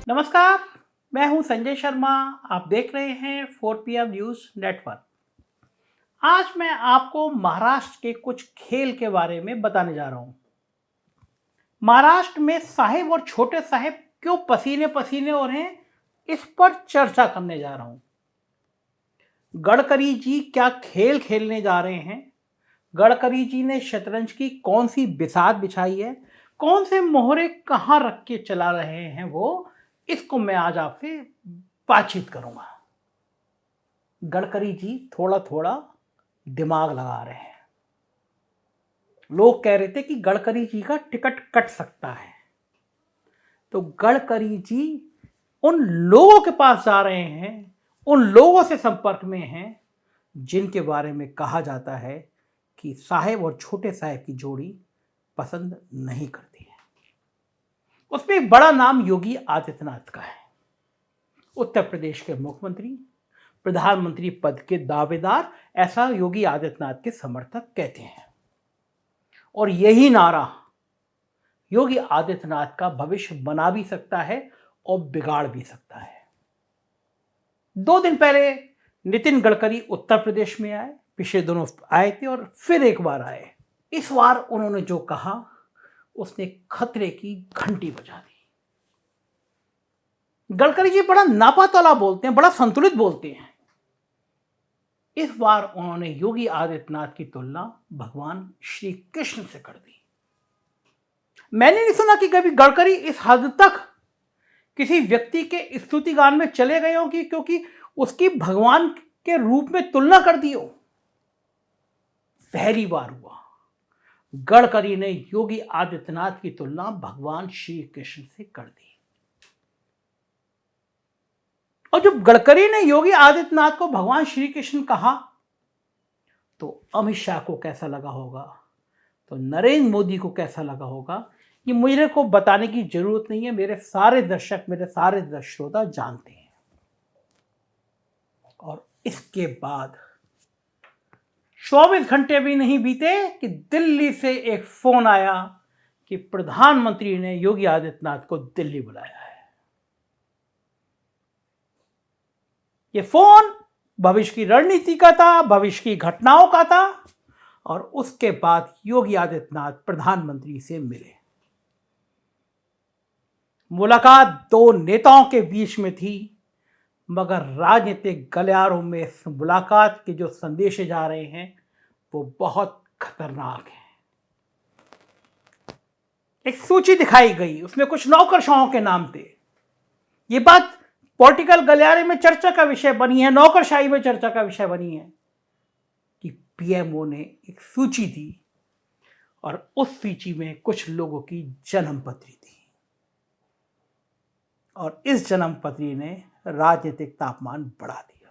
नमस्कार, मैं हूं संजय शर्मा। आप देख रहे हैं 4PM न्यूज़ नेटवर्क। आज मैं आपको महाराष्ट्र के कुछ खेल के बारे में बताने जा रहा हूं। महाराष्ट्र में साहेब और छोटे साहेब क्यों पसीने पसीने हो रहे हैं, इस पर चर्चा करने जा रहा हूं। गडकरी जी क्या खेल खेलने जा रहे हैं, गडकरी जी ने शतरंज की कौन सी बिसात बिछाई है, कौन से मोहरे कहां रख के चला रहे हैं इसको मैं आज आपसे बातचीत करूंगा। गडकरी जी थोड़ा थोड़ा दिमाग लगा रहे हैं। लोग कह रहे थे कि गडकरी जी का टिकट कट सकता है, तो गडकरी जी उन लोगों के पास जा रहे हैं, उन लोगों से संपर्क में हैं जिनके बारे में कहा जाता है कि साहेब और छोटे साहेब की जोड़ी पसंद नहीं करती है। उसमें एक बड़ा नाम योगी आदित्यनाथ का है। उत्तर प्रदेश के मुख्यमंत्री, प्रधानमंत्री पद के दावेदार, ऐसा योगी आदित्यनाथ के समर्थक कहते हैं। और यही नारा योगी आदित्यनाथ का भविष्य बना भी सकता है और बिगाड़ भी सकता है। 2 दिन पहले नितिन गडकरी उत्तर प्रदेश में आए, पिछले दिनों आए थे और फिर एक बार आए। इस बार उन्होंने जो कहा उसने खतरे की घंटी बजा दी। गडकरी जी बड़ा नापा तोला बोलते हैं, बड़ा संतुलित बोलते हैं। इस बार उन्होंने योगी आदित्यनाथ की तुलना भगवान श्री कृष्ण से कर दी। मैंने नहीं सुना कि कभी गडकरी इस हद तक किसी व्यक्ति के स्तुति गान में चले गए हो कि क्योंकि उसकी भगवान के रूप में तुलना कर दी हो। पहली बार हुआ गडकरी ने योगी आदित्यनाथ की तुलना भगवान श्री कृष्ण से कर दी। और जब गडकरी ने योगी आदित्यनाथ को भगवान श्री कृष्ण कहा तो अमित शाह को कैसा लगा होगा, तो नरेंद्र मोदी को कैसा लगा होगा, ये मुझे को बताने की जरूरत नहीं है। मेरे सारे दर्शक, मेरे सारे श्रोता जानते हैं। और इसके बाद 24 घंटे भी नहीं बीते कि दिल्ली से एक फोन आया कि प्रधानमंत्री ने योगी आदित्यनाथ को दिल्ली बुलाया है। ये फोन भविष्य की रणनीति का था, भविष्य की घटनाओं का था। और उसके बाद योगी आदित्यनाथ प्रधानमंत्री से मिले। मुलाकात 2 नेताओं के बीच में थी, मगर राजनीतिक गलियारों में इस मुलाकात के जो संदेश जा रहे हैं वो बहुत खतरनाक है। एक सूची दिखाई गई, उसमें कुछ नौकरशाहों के नाम थे। ये बात पॉलिटिकल गलियारे में चर्चा का विषय बनी है, नौकरशाही में चर्चा का विषय बनी है कि पीएमओ ने एक सूची दी और उस सूची में कुछ लोगों की जन्मपत्री थी और इस जन्मपत्री ने राजनीतिक तापमान बढ़ा दिया।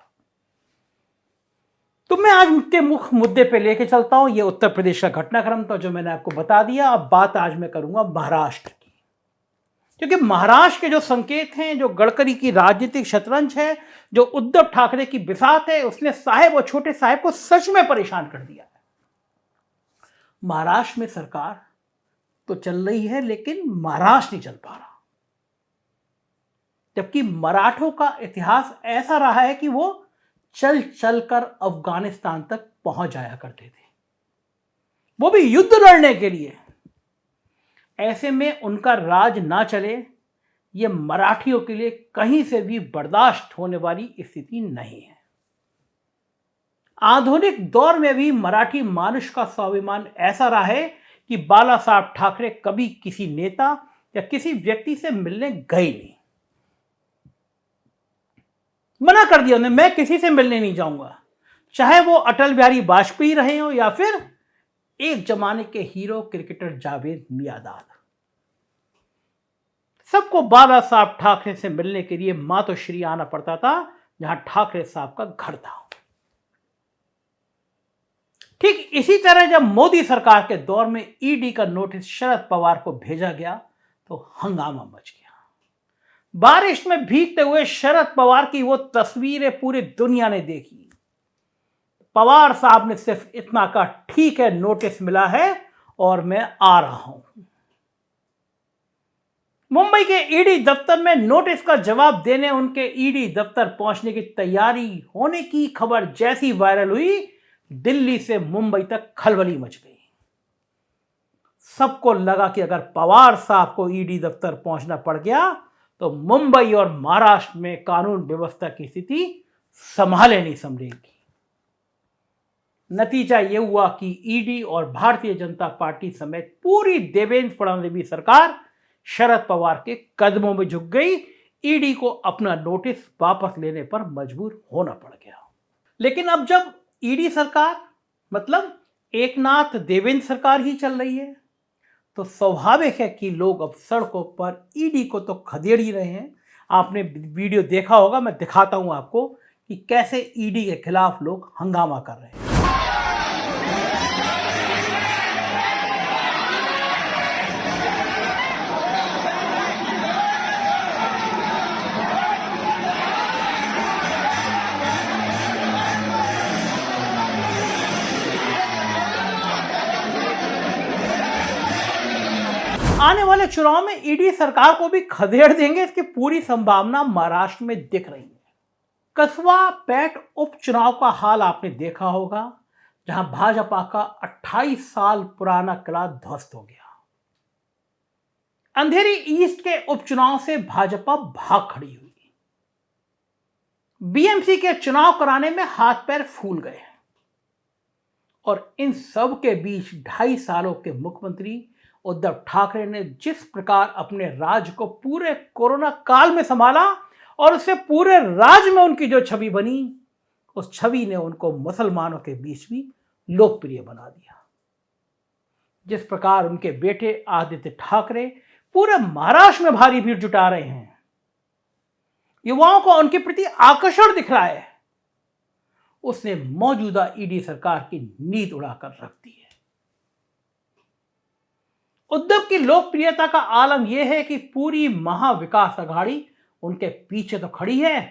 तो मैं आज के मुख्य मुद्दे पे लेके चलता हूं। ये उत्तर प्रदेश का घटनाक्रम था जो मैंने आपको बता दिया। अब बात आज मैं करूंगा महाराष्ट्र की, क्योंकि महाराष्ट्र के जो संकेत हैं, जो गडकरी की राजनीतिक शतरंज है, जो उद्धव ठाकरे की बिसात है, उसने साहेब और छोटे साहेब को सच में परेशान कर दिया है। महाराष्ट्र में सरकार तो चल रही है लेकिन महाराष्ट्र नहीं चल पा रहा। जबकि मराठों का इतिहास ऐसा रहा है कि वो चल चलकर अफगानिस्तान तक पहुंच जाया करते थे, वो भी युद्ध लड़ने के लिए। ऐसे में उनका राज ना चले, ये मराठियों के लिए कहीं से भी बर्दाश्त होने वाली स्थिति नहीं है। आधुनिक दौर में भी मराठी मानुष का स्वाभिमान ऐसा रहा है कि बाला साहब ठाकरे कभी किसी नेता या किसी व्यक्ति से मिलने गए नहीं। मना कर दिया उन्होंने, मैं किसी से मिलने नहीं जाऊंगा, चाहे वो अटल बिहारी वाजपेयी रहे हो या फिर एक जमाने के हीरो क्रिकेटर जावेद मियांदाद। सबको बाला साहब ठाकरे से मिलने के लिए मातोश्री आना पड़ता था, जहां ठाकरे साहब का घर था। ठीक इसी तरह जब मोदी सरकार के दौर में ईडी का नोटिस शरद पवार को भेजा गया तो हंगामा मच गया। बारिश में भीगते हुए शरद पवार की वो तस्वीरें पूरी दुनिया ने देखी। पवार साहब ने सिर्फ इतना कहा, ठीक है, नोटिस मिला है और मैं आ रहा हूं। मुंबई के ईडी दफ्तर में नोटिस का जवाब देने उनके ईडी दफ्तर पहुंचने की तैयारी होने की खबर जैसी वायरल हुई, दिल्ली से मुंबई तक खलबली मच गई। सबको लगा कि अगर पवार साहब को ईडी दफ्तर पहुंचना पड़ गया तो मुंबई और महाराष्ट्र में कानून व्यवस्था की स्थिति संभाले नहीं संभलेगी। नतीजा यह हुआ कि ईडी और भारतीय जनता पार्टी समेत पूरी देवेंद्र फडणवीस सरकार शरद पवार के कदमों में झुक गई। ईडी को अपना नोटिस वापस लेने पर मजबूर होना पड़ गया। लेकिन अब जब ईडी सरकार मतलब एकनाथ देवेंद्र सरकार ही चल रही है, तो स्वाभाविक है कि लोग अब सड़कों पर ईडी को तो खदेड़ ही रहे हैं। आपने वीडियो देखा होगा, मैं दिखाता हूं आपको कि कैसे ईडी के खिलाफ लोग हंगामा कर रहे हैं। आने वाले चुनाव में ईडी सरकार को भी खदेड़ देंगे, इसकी पूरी संभावना महाराष्ट्र में दिख रही है। कसबा पेट उपचुनाव का हाल आपने देखा होगा, जहां भाजपा का 28 साल पुराना किला ध्वस्त हो गया। अंधेरी ईस्ट के उपचुनाव से भाजपा भाग खड़ी हुई। बीएमसी के चुनाव कराने में हाथ पैर फूल गए और इन सब के बीच 2.5 सालों के मुख्यमंत्री उद्धव ठाकरे ने जिस प्रकार अपने राज्य को पूरे कोरोना काल में संभाला और उससे पूरे राज्य में उनकी जो छवि बनी, उस छवि ने उनको मुसलमानों के बीच भी लोकप्रिय बना दिया। जिस प्रकार उनके बेटे आदित्य ठाकरे पूरे महाराष्ट्र में भारी भीड़ जुटा रहे हैं, युवाओं को उनके प्रति आकर्षण दिख रहा है, उसने मौजूदा ईडी सरकार की नींद उड़ाकर रख दी है। उद्धव की लोकप्रियता का आलम यह है कि पूरी महाविकास अघाड़ी उनके पीछे तो खड़ी है,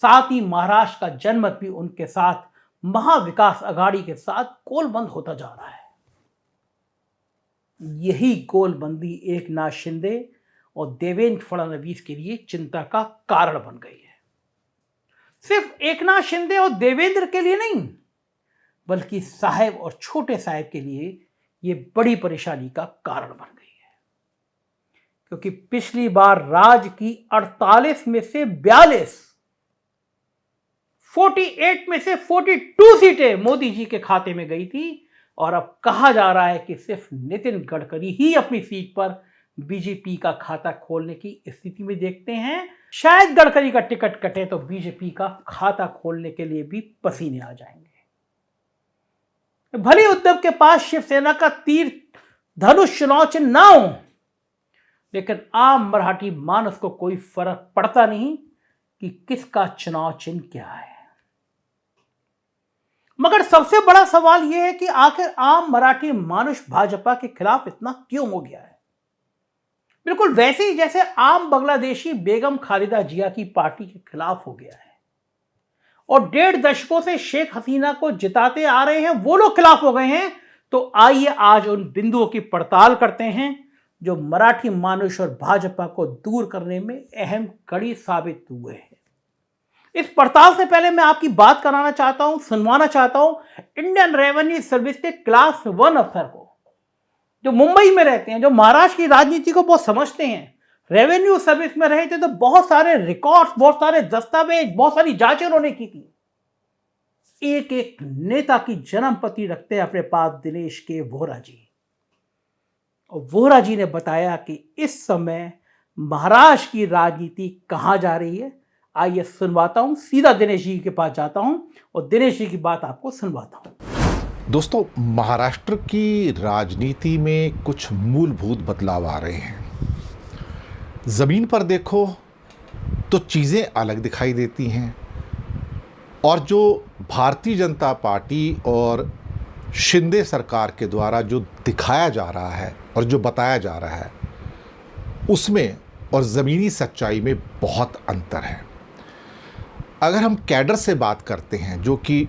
साथ ही महाराष्ट्र का जनमत भी उनके साथ महाविकास अघाड़ी के साथ गोलबंद होता जा रहा है। यही गोलबंदी एकनाथ शिंदे और देवेंद्र फडणवीस के लिए चिंता का कारण बन गई है। सिर्फ एकनाथ शिंदे और देवेंद्र के लिए नहीं, बल्कि साहेब और छोटे साहेब के लिए ये बड़ी परेशानी का कारण बन गई है। क्योंकि पिछली बार राज्य की 48 में से 48 में से 42 सीटें मोदी जी के खाते में गई थी, और अब कहा जा रहा है कि सिर्फ नितिन गडकरी ही अपनी सीट पर बीजेपी का खाता खोलने की स्थिति में देखते हैं। शायद गडकरी का टिकट कटे तो बीजेपी का खाता खोलने के लिए भी पसीने आ जाएंगे। भले उद्धव के पास शिवसेना का तीर धनुष चुनाव चिन्ह ना हो, लेकिन आम मराठी मानस को कोई फर्क पड़ता नहीं कि किसका चुनाव चिन्ह क्या है। मगर सबसे बड़ा सवाल यह है कि आखिर आम मराठी मानुष भाजपा के खिलाफ इतना क्यों हो गया है। बिल्कुल वैसे ही जैसे आम बांग्लादेशी बेगम खालिदा जिया की पार्टी के खिलाफ हो गया है, और 1.5 दशकों से शेख हसीना को जिताते आ रहे हैं वो लोग खिलाफ हो गए हैं। तो आइए आज उन बिंदुओं की पड़ताल करते हैं जो मराठी मानुष और भाजपा को दूर करने में अहम कड़ी साबित हुए हैं। इस पड़ताल से पहले मैं आपकी बात कराना चाहता हूं, सुनवाना चाहता हूं इंडियन रेवेन्यू सर्विस के क्लास 1 अफसर को, जो मुंबई में रहते हैं, जो महाराष्ट्र की राजनीति को बहुत समझते हैं। रेवेन्यू सर्विस में रहे थे तो बहुत सारे रिकॉर्ड्स, बहुत सारे दस्तावेज, बहुत सारी जांचें उन्होंने की थी। एक एक नेता की जन्मपति रखते हैं अपने पास दिनेश के वोरा जी, और वोरा जी ने बताया कि इस समय महाराष्ट्र की राजनीति कहां जा रही है। आइए सुनवाता हूं, सीधा दिनेश जी के पास जाता हूं और दिनेश जी की बात आपको सुनवाता हूं। दोस्तों, महाराष्ट्र की राजनीति में कुछ मूलभूत बदलाव आ रहे हैं। ज़मीन पर देखो तो चीज़ें अलग दिखाई देती हैं, और जो भारतीय जनता पार्टी और शिंदे सरकार के द्वारा जो दिखाया जा रहा है और जो बताया जा रहा है, उसमें और ज़मीनी सच्चाई में बहुत अंतर है। अगर हम कैडर से बात करते हैं, जो कि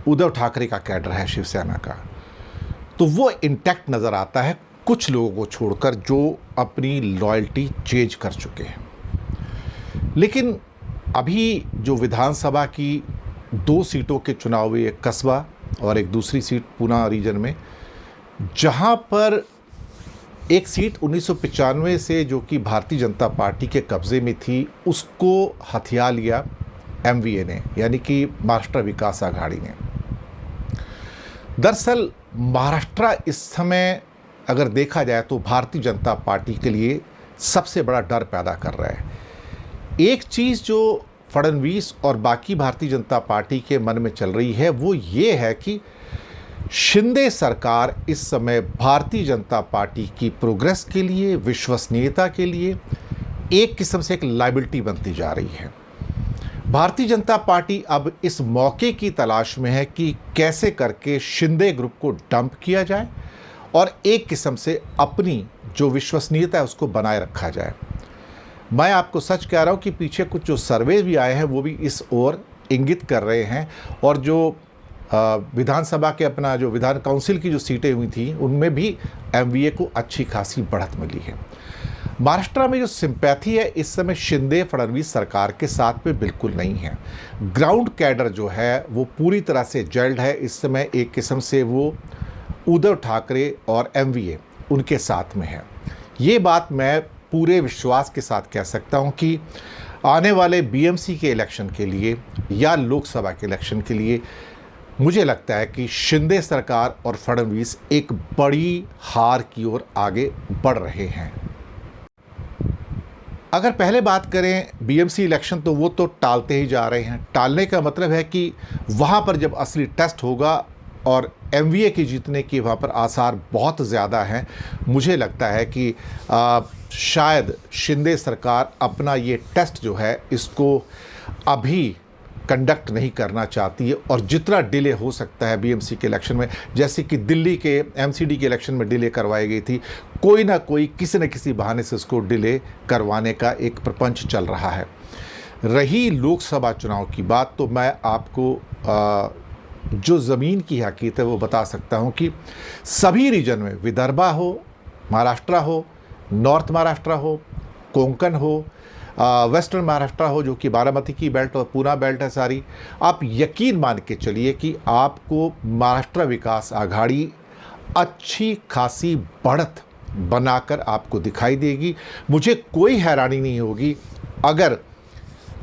उद्धव ठाकरे का कैडर है शिवसेना का, तो वो इंटैक्ट नज़र आता है कुछ लोगों को छोड़कर जो अपनी लॉयल्टी चेंज कर चुके हैं। लेकिन अभी जो विधानसभा की 2 सीटों के चुनाव हुए, एक कस्बा और एक दूसरी सीट पूना रीजन में, जहां पर एक सीट 1995 से जो कि भारतीय जनता पार्टी के कब्जे में थी, उसको हथिया लिया एमवीए ने, यानी कि महाराष्ट्र विकास आघाड़ी ने। दरअसल महाराष्ट्र इस समय अगर देखा जाए तो भारतीय जनता पार्टी के लिए सबसे बड़ा डर पैदा कर रहा है। एक चीज़ जो फडणवीस और बाकी भारतीय जनता पार्टी के मन में चल रही है वो ये है कि शिंदे सरकार इस समय भारतीय जनता पार्टी की प्रोग्रेस के लिए, विश्वसनीयता के लिए एक किस्म से एक लायबिलिटी बनती जा रही है। भारतीय जनता पार्टी अब इस मौके की तलाश में है कि कैसे करके शिंदे ग्रुप को डंप किया जाए और एक किस्म से अपनी जो विश्वसनीयता है उसको बनाए रखा जाए। मैं आपको सच कह रहा हूँ कि पीछे कुछ जो सर्वे भी आए हैं वो भी इस ओर इंगित कर रहे हैं, और जो विधानसभा के अपना जो विधान काउंसिल की जो सीटें हुई थी उनमें भी एमवीए को अच्छी खासी बढ़त मिली है। महाराष्ट्र में जो सिंपैथी है इस समय शिंदे फडणवीस सरकार के साथ में बिल्कुल नहीं है। ग्राउंड कैडर जो है वो पूरी तरह से जेल्ड है इस समय, एक किस्म से वो उद्धव ठाकरे और एमवीए उनके साथ में है। ये बात मैं पूरे विश्वास के साथ कह सकता हूं कि आने वाले बीएमसी के इलेक्शन के लिए या लोकसभा के इलेक्शन के लिए मुझे लगता है कि शिंदे सरकार और फडणवीस एक बड़ी हार की ओर आगे बढ़ रहे हैं। अगर पहले बात करें बीएमसी इलेक्शन, तो वो तो टालते ही जा रहे हैं। टालने का मतलब है कि वहाँ पर जब असली टेस्ट होगा और एमवीए की जीतने की वहाँ पर आसार बहुत ज़्यादा हैं, मुझे लगता है कि शायद शिंदे सरकार अपना ये टेस्ट जो है इसको अभी कंडक्ट नहीं करना चाहती है, और जितना डिले हो सकता है बीएमसी के इलेक्शन में, जैसे कि दिल्ली के एमसीडी के इलेक्शन में डिले करवाई गई थी, कोई ना कोई किसी न किसी बहाने से उसको डिले करवाने का एक प्रपंच चल रहा है। रही लोकसभा चुनाव की बात, तो मैं आपको जो ज़मीन की हकीकत है वो बता सकता हूँ कि सभी रीजन में, विदर्भा हो, महाराष्ट्र हो, नॉर्थ महाराष्ट्र हो, कोंकण हो, वेस्टर्न महाराष्ट्र हो जो कि बारामती की बेल्ट और पूना बेल्ट है सारी, आप यकीन मान के चलिए कि आपको महाराष्ट्र विकास आघाड़ी अच्छी खासी बढ़त बनाकर आपको दिखाई देगी। मुझे कोई हैरानी नहीं होगी अगर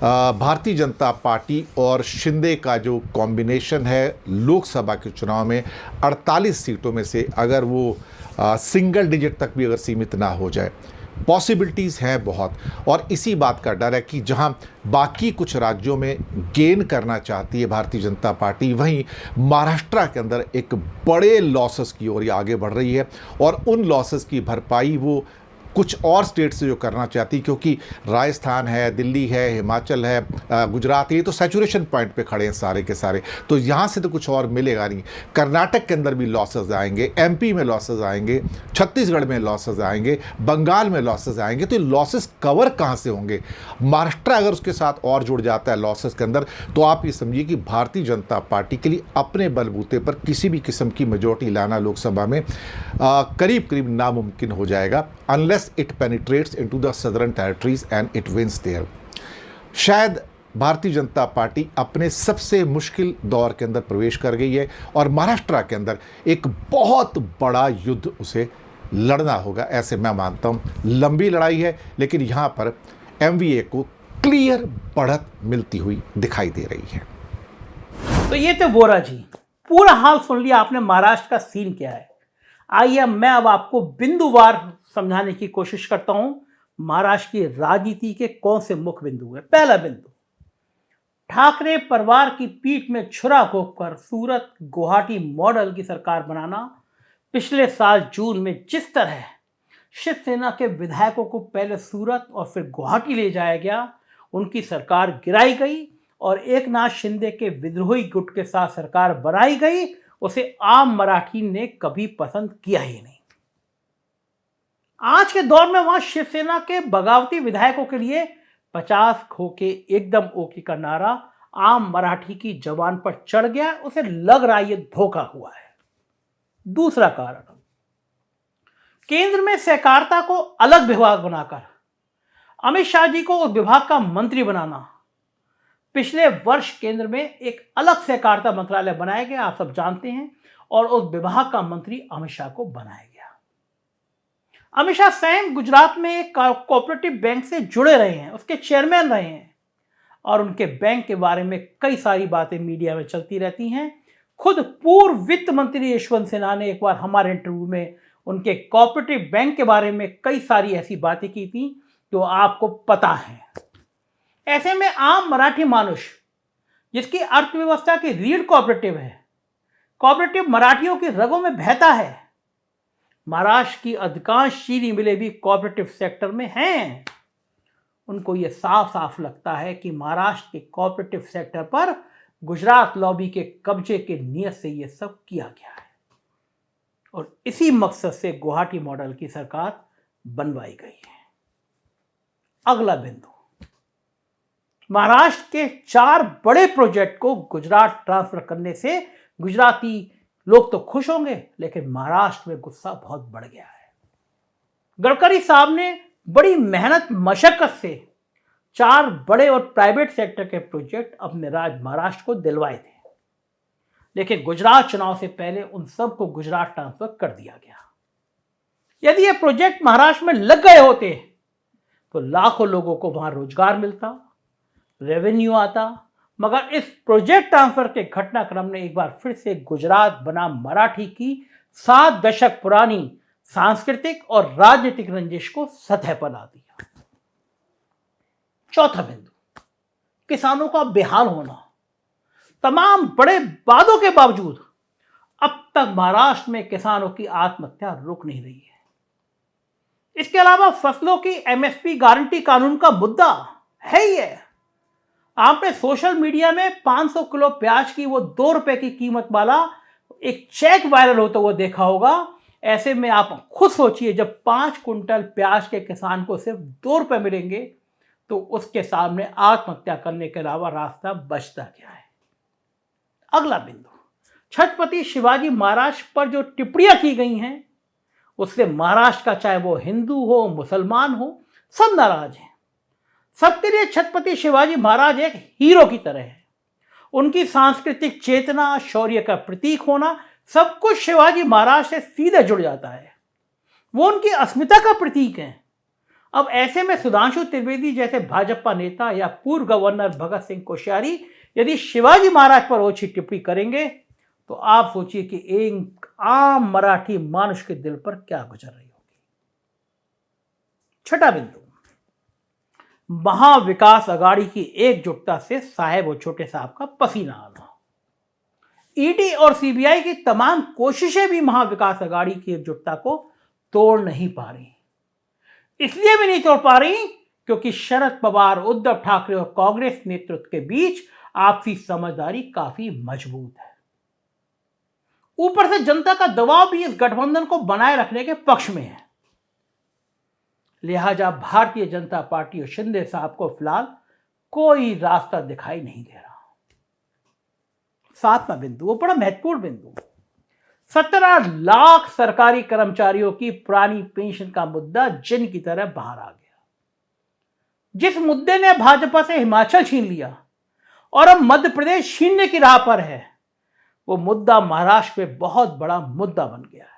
भारतीय जनता पार्टी और शिंदे का जो कॉम्बिनेशन है लोकसभा के चुनाव में 48 सीटों में से अगर वो सिंगल डिजिट तक भी अगर सीमित ना हो जाए। पॉसिबिलिटीज़ हैं बहुत, और इसी बात का डर है कि जहां बाकी कुछ राज्यों में गेन करना चाहती है भारतीय जनता पार्टी, वहीं महाराष्ट्र के अंदर एक बड़े लॉसेस की ओर आगे बढ़ रही है, और उन लॉसेस की भरपाई वो कुछ और स्टेट से जो करना चाहती, क्योंकि राजस्थान है, दिल्ली है, हिमाचल है, गुजरात, ये तो सैचुरेशन पॉइंट पे खड़े हैं सारे के सारे, तो यहाँ से तो कुछ और मिलेगा नहीं। कर्नाटक के अंदर भी लॉसेस आएंगे, एमपी में लॉसेस आएंगे, छत्तीसगढ़ में लॉसेस आएंगे, बंगाल में लॉसेस आएंगे, तो ये लॉसेस कवर कहाँ से होंगे? महाराष्ट्र अगर उसके साथ और जुड़ जाता है लॉसेस के अंदर, तो आप ये समझिए कि भारतीय जनता पार्टी के लिए अपने बलबूते पर किसी भी किस्म की मेजॉरिटी लाना लोकसभा में करीब करीब नामुमकिन हो जाएगा, unless it penetrates into the southern territories and it wins there। शायद भारतीय जनता पार्टी अपने सबसे मुश्किल दौर के अंदर प्रवेश कर गई है, और महाराष्ट्र के अंदर एक बहुत बड़ा युद्ध उसे लड़ना होगा, ऐसे मैं मानता हूं। लंबी लड़ाई है, लेकिन यहां पर एमवीए को क्लियर बढ़त मिलती हुई दिखाई दे रही है। तो ये थे वोरा जी, पूरा हाल सुन लिया आपने, महाराष्ट्र का सीन क्या है। आइए मैं अब आपको बिंदुवार समझाने की कोशिश करता हूं महाराष्ट्र की राजनीति के कौन से मुख्य बिंदु है। पहला बिंदु, ठाकरे परिवार की पीठ में छुरा घोंपकर सूरत गुवाहाटी मॉडल की सरकार बनाना। पिछले साल जून में जिस तरह शिवसेना के विधायकों को पहले सूरत और फिर गुवाहाटी ले जाया गया, उनकी सरकार गिराई गई और एकनाथ शिंदे के विद्रोही गुट के साथ सरकार बनाई गई, उसे आम मराठी ने कभी पसंद किया ही नहीं। आज के दौर में वहां शिवसेना के बगावती विधायकों के लिए 50 खोके एकदम ओके का नारा आम मराठी की जबान पर चढ़ गया, उसे लग रहा है ये धोखा हुआ है। दूसरा कारण, केंद्र में सहकारिता को अलग विभाग बनाकर अमित शाह जी को उस विभाग का मंत्री बनाना। पिछले वर्ष केंद्र में एक अलग सहकारिता मंत्रालय बनाया गया, आप सब जानते हैं, और उस विभाग का मंत्री अमित शाह को बनाया गया। अमित शाह स्वयं गुजरात में एक कोऑपरेटिव बैंक से जुड़े रहे हैं, उसके चेयरमैन रहे हैं, और उनके बैंक के बारे में कई सारी बातें मीडिया में चलती रहती हैं। खुद पूर्व वित्त मंत्री यशवंत सिन्हा ने एक बार हमारे इंटरव्यू में उनके कोऑपरेटिव बैंक के बारे में कई सारी ऐसी बातें की थी जो आपको पता है। ऐसे में आम मराठी मानुष जिसकी अर्थव्यवस्था की रीढ़ कोऑपरेटिव है, कोऑपरेटिव मराठियों की रगों में बहता है। महाराष्ट्र की अधिकांश चीनी मिलें भी कोऑपरेटिव सेक्टर में हैं। उनको ये साफ साफ लगता है कि महाराष्ट्र के कोऑपरेटिव सेक्टर पर गुजरात लॉबी के कब्जे के नियत से ये सब किया गया है, और इसी मकसद से गुवाहाटी मॉडल की सरकार बनवाई गई है। अगला बिंदु, महाराष्ट्र के 4 बड़े प्रोजेक्ट को गुजरात ट्रांसफर करने से गुजराती लोग तो खुश होंगे, लेकिन महाराष्ट्र में गुस्सा बहुत बढ़ गया है। गडकरी साहब ने बड़ी मेहनत मशक्कत से 4 बड़े और प्राइवेट सेक्टर के प्रोजेक्ट अपने राज्य महाराष्ट्र को दिलवाए थे, लेकिन गुजरात चुनाव से पहले उन सब को गुजरात ट्रांसफर कर दिया गया। यदि ये प्रोजेक्ट महाराष्ट्र में लग गए होते तो लाखों लोगों को वहां रोजगार मिलता, रेवेन्यू आता, मगर इस प्रोजेक्ट ट्रांसफर के घटनाक्रम ने एक बार फिर से गुजरात बनाम मराठी की 7 दशक पुरानी सांस्कृतिक और राजनीतिक रंजिश को सतह पर ला दिया। चौथा बिंदु, किसानों का बेहाल होना। तमाम बड़े वादों के बावजूद अब तक महाराष्ट्र में किसानों की आत्महत्या रुक नहीं रही है। इसके अलावा फसलों की एमएसपी गारंटी कानून का मुद्दा है ही है। आपने सोशल मीडिया में 500 किलो प्याज की वो 2 रुपए की कीमत वाला एक चेक वायरल होता हुआ देखा होगा। ऐसे में आप खुद सोचिए, जब 5 कुंटल प्याज के किसान को सिर्फ 2 रुपए मिलेंगे तो उसके सामने आत्महत्या करने के अलावा रास्ता बचता क्या है। अगला बिंदु, छत्रपति शिवाजी महाराज पर जो टिप्पणियां की गई हैं उससे महाराष्ट्र का चाहे वो हिंदू हो मुसलमान हो सब नाराज हैं। सबके लिए छत्रपति शिवाजी महाराज एक हीरो की तरह है। उनकी सांस्कृतिक चेतना, शौर्य का प्रतीक होना, सब कुछ शिवाजी महाराज से सीधे जुड़ जाता है। वो उनकी अस्मिता का प्रतीक है। अब ऐसे में सुधांशु त्रिवेदी जैसे भाजपा नेता या पूर्व गवर्नर भगत सिंह कोश्यारी यदि शिवाजी महाराज पर ओछी टिप्पणी करेंगे तो आप सोचिए कि एक आम मराठी मानुष के दिल पर क्या गुजर रही होगी। छठा बिंदु, महाविकास अघाड़ी की एकजुटता से साहेब और छोटे साहब का पसीना आना। ईडी और सीबीआई की तमाम कोशिशें भी महाविकास अघाड़ी की एकजुटता को तोड़ नहीं पा रही। इसलिए भी नहीं तोड़ पा रही क्योंकि शरद पवार, उद्धव ठाकरे और कांग्रेस नेतृत्व के बीच आपसी समझदारी काफी मजबूत है। ऊपर से जनता का दबाव भी इस गठबंधन को बनाए रखने के पक्ष में है। लिहाजा भारतीय जनता पार्टी और शिंदे साहब को फिलहाल कोई रास्ता दिखाई नहीं दे रहा। 7वां बिंदु, वो बड़ा महत्वपूर्ण बिंदु, 17 लाख सरकारी कर्मचारियों की पुरानी पेंशन का मुद्दा जिन की तरह बाहर आ गया। जिस मुद्दे ने भाजपा से हिमाचल छीन लिया और अब मध्य प्रदेश छीनने की राह पर है, वो मुद्दा महाराष्ट्र में बहुत बड़ा मुद्दा बन गया है।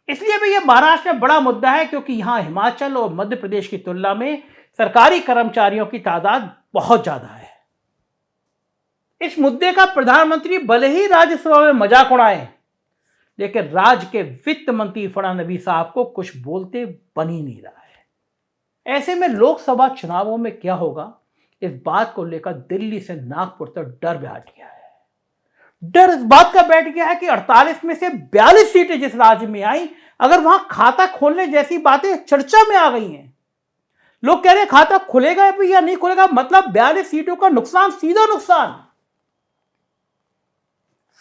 इसलिए भी यह महाराष्ट्र में बड़ा मुद्दा है क्योंकि यहां हिमाचल और मध्य प्रदेश की तुलना में सरकारी कर्मचारियों की तादाद बहुत ज्यादा है। इस मुद्दे का प्रधानमंत्री भले ही राज्यसभा में मजाक उड़ाएं, लेकिन राज्य के वित्त मंत्री फडणवीस साहब को कुछ बोलते बन ही नहीं रहा है। ऐसे में लोकसभा चुनावों में क्या होगा, इस बात को लेकर दिल्ली से नागपुर तक डर बैठ गया है। डर इस बात का बैठ गया है कि 48 में से 42 सीटें जिस राज्य में आई, अगर वहां खाता खोलने जैसी बातें चर्चा में आ गई हैं, लोग कह रहे हैं खाता खुलेगा या नहीं खुलेगा, मतलब 42 सीटों का नुकसान, सीधा नुकसान।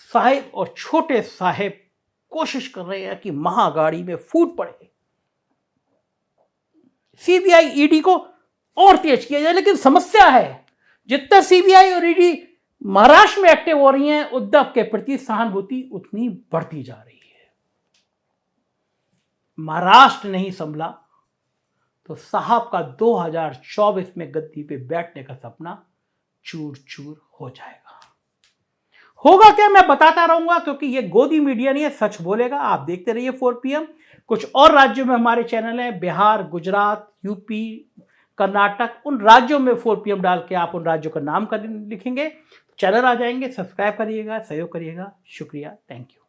साहेब और छोटे साहेब कोशिश कर रहे हैं कि महाअघाड़ी में फूट पड़े, सीबीआई ईडी को और तेज किया जाए। लेकिन समस्या है, जितना सीबीआई और ईडी महाराष्ट्र में एक्टिव हो रही हैं, उद्धव के प्रति सहानुभूति उतनी बढ़ती जा रही है। महाराष्ट्र नहीं संभला तो साहब का 2024 में गद्दी पे बैठने का सपना चूर चूर हो जाएगा। होगा क्या, मैं बताता रहूंगा, क्योंकि ये गोदी मीडिया नहीं है, सच बोलेगा। आप देखते रहिए 4 PM। कुछ और राज्यों में हमारे चैनल है, बिहार, गुजरात, यूपी, कर्नाटक, उन राज्यों में 4 PM डाल के आप उन राज्यों का नाम कर लिखेंगे, चैनल आ जाएंगे। सब्सक्राइब करिएगा, सहयोग करिएगा। शुक्रिया, थैंक यू।